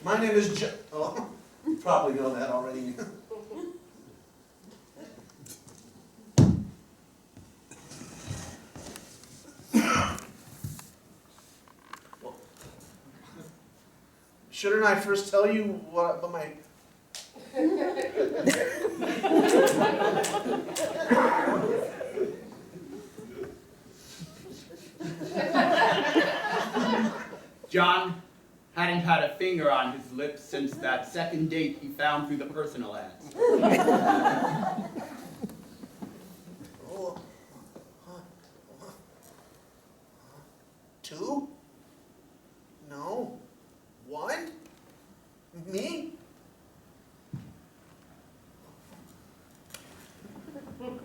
My name is John. Oh, you probably know that already. Well, shouldn't I first tell you what about my... John hadn't had a finger on his lips since that second date he found through the personal ads. Oh, two? No. One? Me?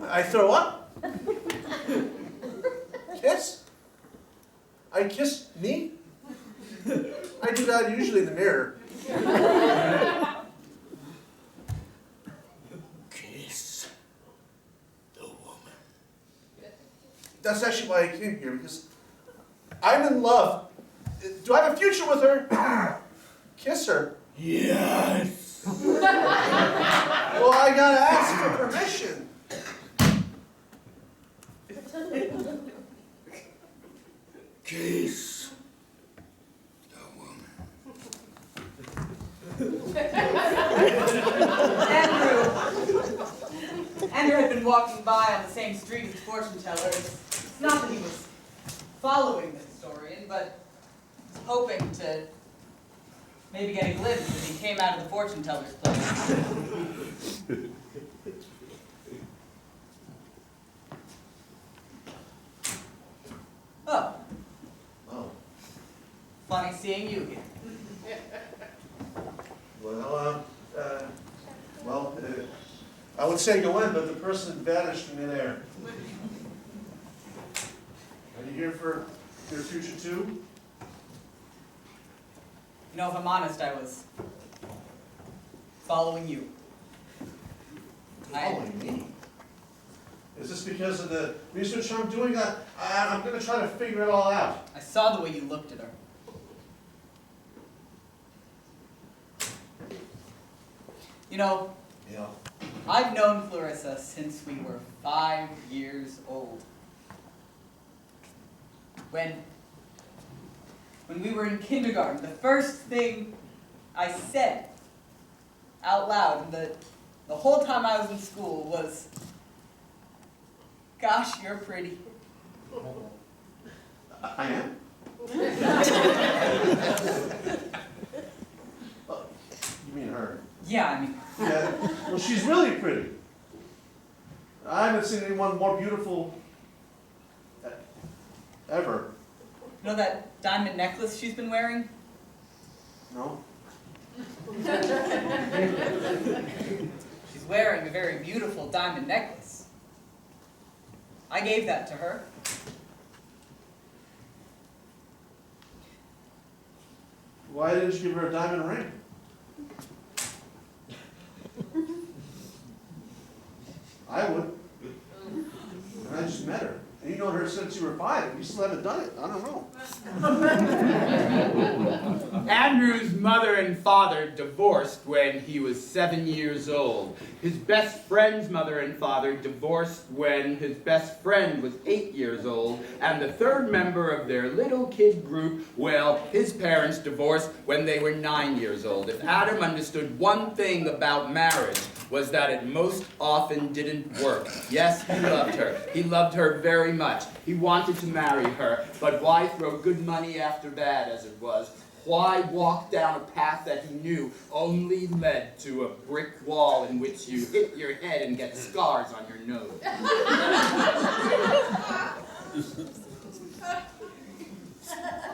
I throw up? Kiss? I kiss me? I do that usually in the mirror. Kiss the woman. That's actually why I came here, because I'm in love. Do I have a future with her? Kiss her. Yes. Well, I gotta ask for permission. Kiss the woman. Andrew had been walking by on the same street as the fortune teller. It's not that he was following the historian, but hoping to maybe get a glimpse as he came out of the fortune teller's place. Oh. Oh. Funny seeing you again. Well, I would say go in, but the person vanished in midair. Are you here for your future too? You know, if I'm honest, I was following you. Following me? Is this because of the research I'm doing? I'm going to try to figure it all out. I saw the way you looked at her. You know, Yeah. I've known Clarissa since we were 5 years old. When we were in kindergarten, the first thing I said out loud the whole time I was in school was, "Gosh, you're pretty." I am? Oh, you mean her? Yeah, I mean, Yeah. Well, she's really pretty. I haven't seen anyone more beautiful ever. you know that diamond necklace she's been wearing? No? She's wearing a very beautiful diamond necklace. I gave that to her. Why didn't you give her a diamond ring? I would. And I just met her. And you know her since you were 5, and you still haven't done it. I don't know. Andrew's mother and father divorced when he was 7 years old. His best friend's mother and father divorced when his best friend was 8 years old. And the third member of their little kid group, well, his parents divorced when they were 9 years old. If Adam understood one thing about marriage, was that it most often didn't work. Yes, he loved her. He loved her very much. He wanted to marry her, but why throw good money after bad, as it was? Why walk down a path that he knew only led to a brick wall in which you hit your head and get scars on your nose?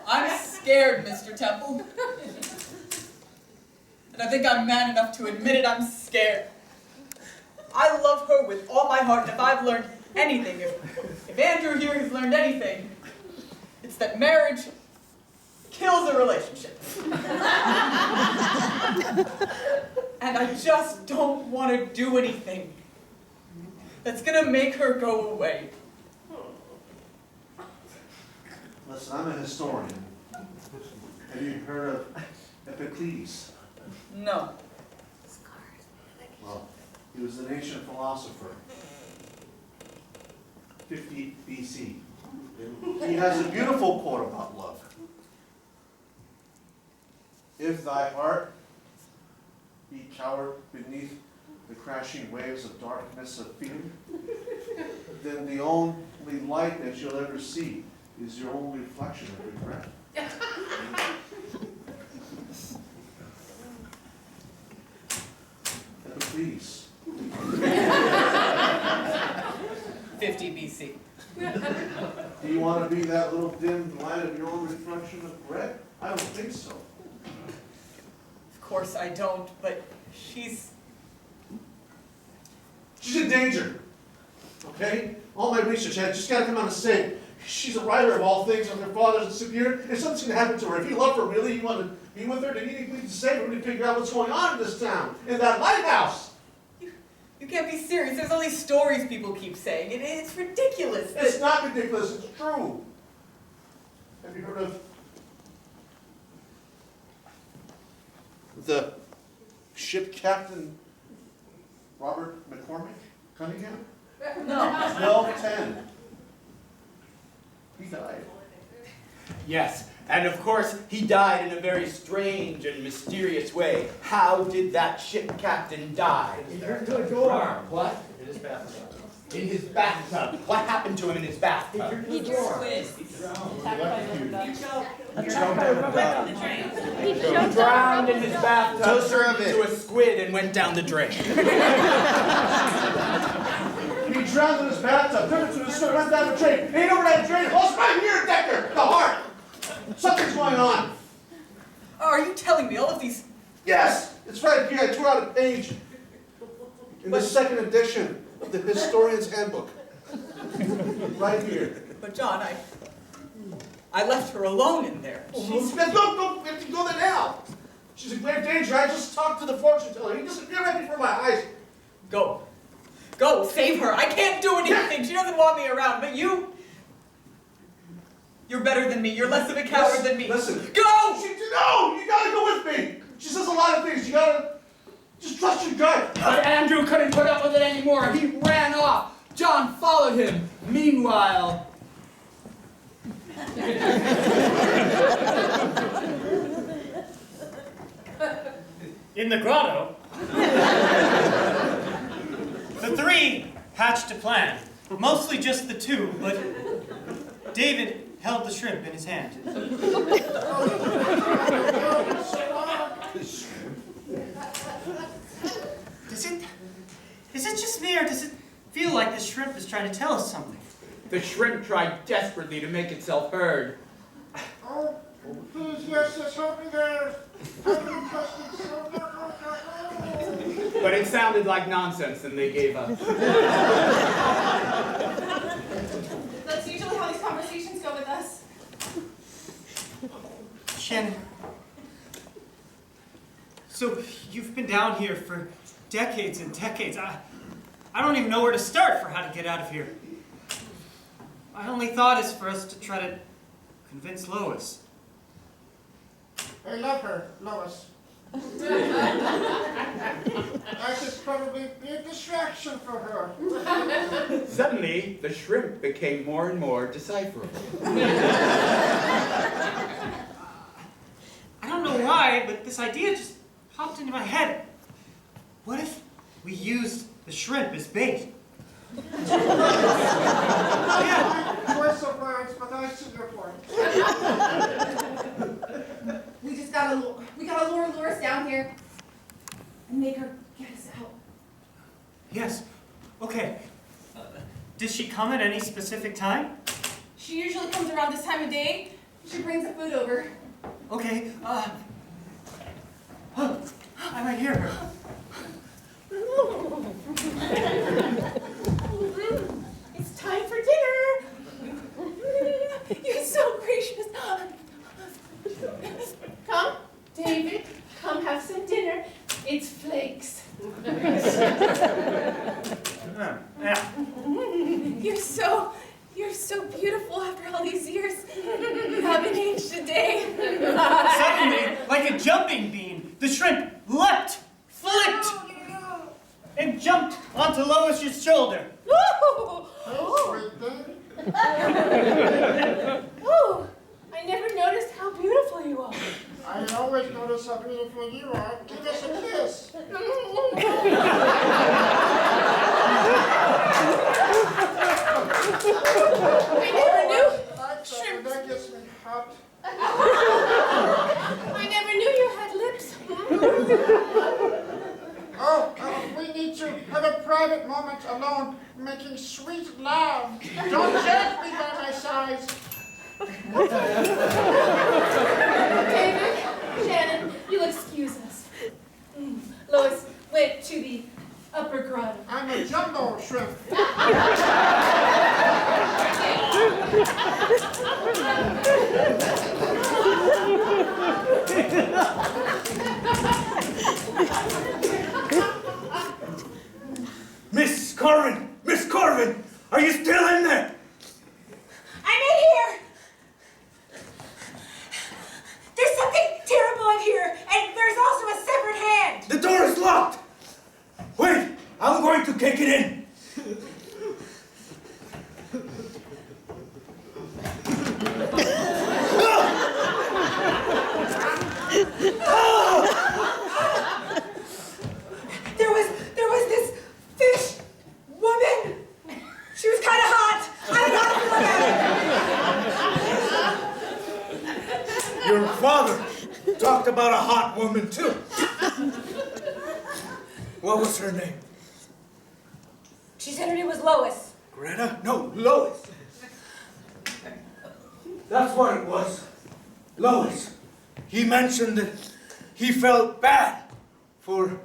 I'm scared, Mr. Temple. And I think I'm man enough to admit it, I'm scared. I love her with all my heart, and if I've learned anything, if Andrew here has learned anything, it's that marriage kills a relationship. And I just don't want to do anything that's going to make her go away. Listen, I'm a historian. Have you heard of Epictetus. No. Well, he was an ancient philosopher. 50 BC. He has a beautiful quote about love. If thy heart be cowered beneath the crashing waves of darkness of fear, then the only light that you'll ever see is your own reflection of regret. Please. 50 BC. Do you want to be that little dim light of your own reflection of regret? I don't think so. Of course I don't, but she's in danger. Okay? All my research, I just got to come out and say, she's a writer of all things, and her father's disappeared. If something's going to happen to her, if you love her really, you want to be with her, then you need to save her. We need to figure out what's going on in this town, in that lighthouse. You can't be serious. There's all these stories people keep saying. It's ridiculous. It's not ridiculous. It's true. Have you heard of the ship captain Robert McCormick Cunningham? No. 1210. He died. Yes, and of course, he died in a very strange and mysterious way. How did that ship captain die? What? In his bathtub. In his bathtub. What happened to him in his bathtub? He drowned. He drowned in his bathtub, Toaster turned oven. into a squid, and went down the drain. He drowned in his bathtub, turned into a squid, went down the drain. Ain't over that drain. Oh, it's right here, Decker. The heart. Something's going on. Are you telling me all of these? Yes, it's right here. I tore out a page in the second edition of the Historian's Handbook. Right here. But John, I left her alone in there. Don't go there now. She's in grave danger. I just talked to the fortune teller. He disappeared right before my eyes. Go, save her. I can't do anything. She doesn't want me around, but you're better than me. You're less of a coward than me. Listen. Go! No, you gotta go with me. She says a lot of things. You gotta just trust your gut. But Andrew couldn't put up with it anymore. He ran off. John followed him. Meanwhile, in the grotto, the three hatched a plan. Mostly just the two, but David held the shrimp in his hand. Is it just me, or does it feel like the shrimp is trying to tell us something? the shrimp tried desperately to make itself heard. Oh, please, yes, help me there. But it sounded like nonsense, and they gave up. That's usually how these conversations go with us. Shannon, so you've been down here for decades and decades. I don't even know where to start for how to get out of here. My only thought is for us to try to convince Lois. I love her, Lois. I should probably be a distraction for her. Suddenly, the shrimp became more and more decipherable. I don't know why, but this idea just popped into my head. What if we used the shrimp as bait? Yeah. Choice of words, but I see your point. We gotta lure Loris down here and make her get us out. Yes. Okay. Does she come at any specific time? She usually comes around this time of day. She brings the food over. Okay. I might hear her. It's time for dinner. You're so gracious. Come, David, come have some dinner. It's flakes. Yeah. You're so beautiful after all these years. You haven't aged a day. Suddenly, like Like a jumping bean, the shrimp leapt, flipped, and jumped onto Lois's shoulder. Sweet thing. Oh, I never noticed how beautiful you are. I always notice how beautiful you are. Give us a kiss. I never knew. Shrimp. That gets me hot. I never knew you had lips. Oh, we need to have a private moment alone, making sweet love. Don't judge me by my size. David, Shannon, you'll excuse us. Lois went to the upper grotto. I'm a jumbo shrimp. Miss Corvin! Miss Corvin! Are you still in there? I'm in here! There's something terrible in here, and there's also a severed hand! The door is locked! Wait! I'm going to kick it in! There was this fish woman. She was kind of hot. I don't know how to feel about it. Your father talked about a hot woman, too. What was her name? She said her name was Lois. Greta? No, Lois. That's what it was. Lois. He mentioned that he felt bad for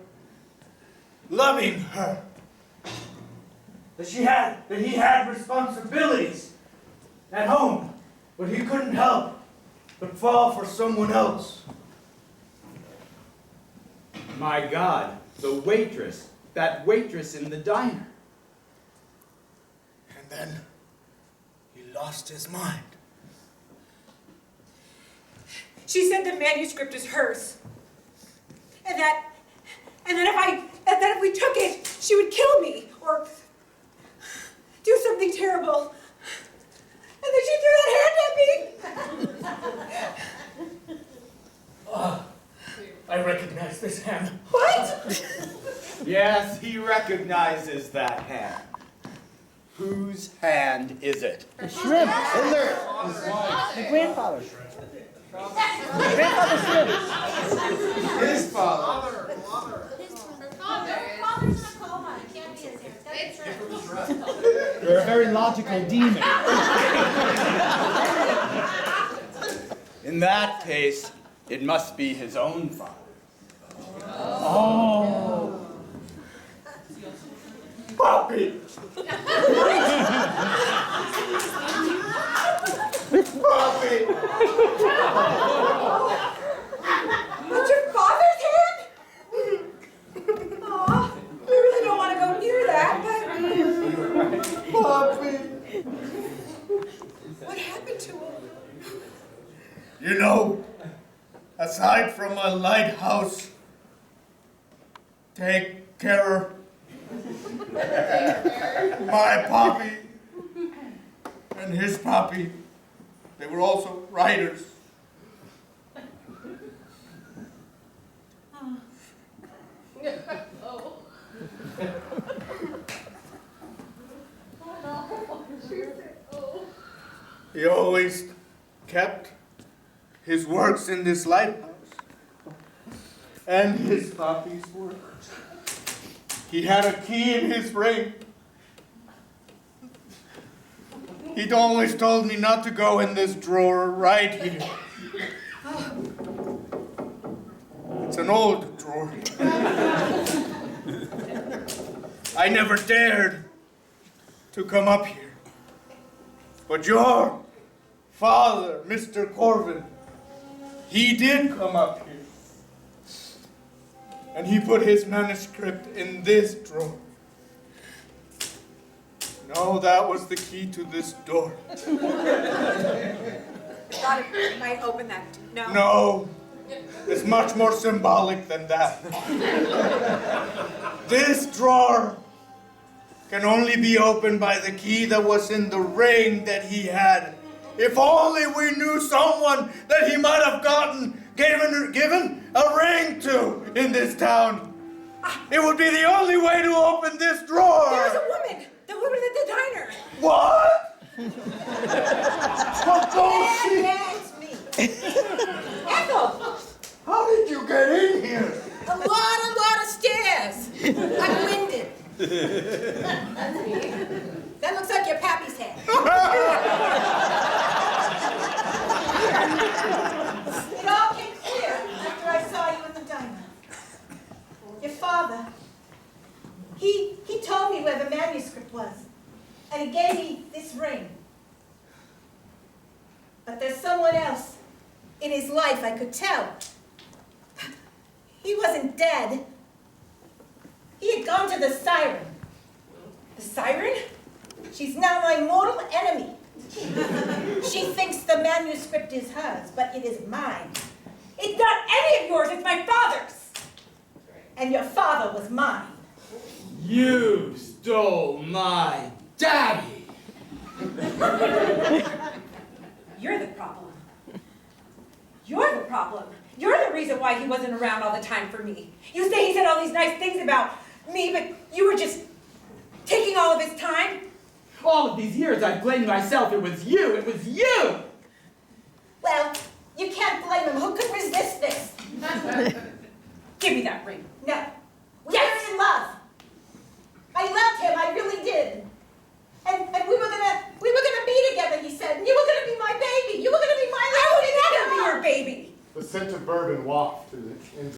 loving her. That he had responsibilities at home, but he couldn't help but fall for someone else. My God, the waitress, that waitress in the diner. And then he lost his mind. She said the manuscript is hers. And that if we took it, she would kill me or do something terrible. And then she threw that hand at me. I recognize this hand. What? Yes, he recognizes that hand. Whose hand is it? The shrimp. In there. The grandfather. Grandfather shrimp. His father. You're a very logical demon. In that case, it must be his own father. Oh. Poppy! Poppy! That's your father's hand? Aw, I really don't want to go near that, but... Poppy! What happened to him? You know, aside from a lighthouse, take care. My Poppy and his Poppy, they were also writers. He always kept his works in this lighthouse and his Poppy's work. He had a key in his ring. He'd always told me not to go in this drawer right here. It's an old drawer. I never dared to come up here. But your father, Mr. Corvin, he did come up here. And he put his manuscript in this drawer. No, that was the key to this door. Thought it might open that. No. No. is much more symbolic than that. This drawer can only be opened by the key that was in the ring that he had. If only we knew someone that he might have given a ring to in this town. It would be the only way to open this drawer. There's a woman. The woman at the diner. What? What bullshit? Yeah, it's me. Ethel. How did you get in here? A lot of stairs. I'm winded. That looks like your pappy's head. It all came clear after I saw you in the diner. Your father, he told me where the manuscript was, and he gave me this ring. But there's someone else in his life, I could tell. He wasn't dead. He had gone to the siren. The siren? She's now my mortal enemy. She thinks the manuscript is hers, but it is mine. It's not any of yours, it's my father's. And your father was mine. You stole my daddy. You're the problem. You're the problem. You're the reason why he wasn't around all the time for me. You say he said all these nice things about me, but you were just taking all of his time. All of these years I've blamed myself. It was you. It was you. Well, you can't blame him. Who could resist this? Give me that ring. No. We are in love. I loved him. I really did. And we were gonna be together, he said. And you were gonna be my baby. You were gonna be my I would never be your baby. The scent of bourbon wafted into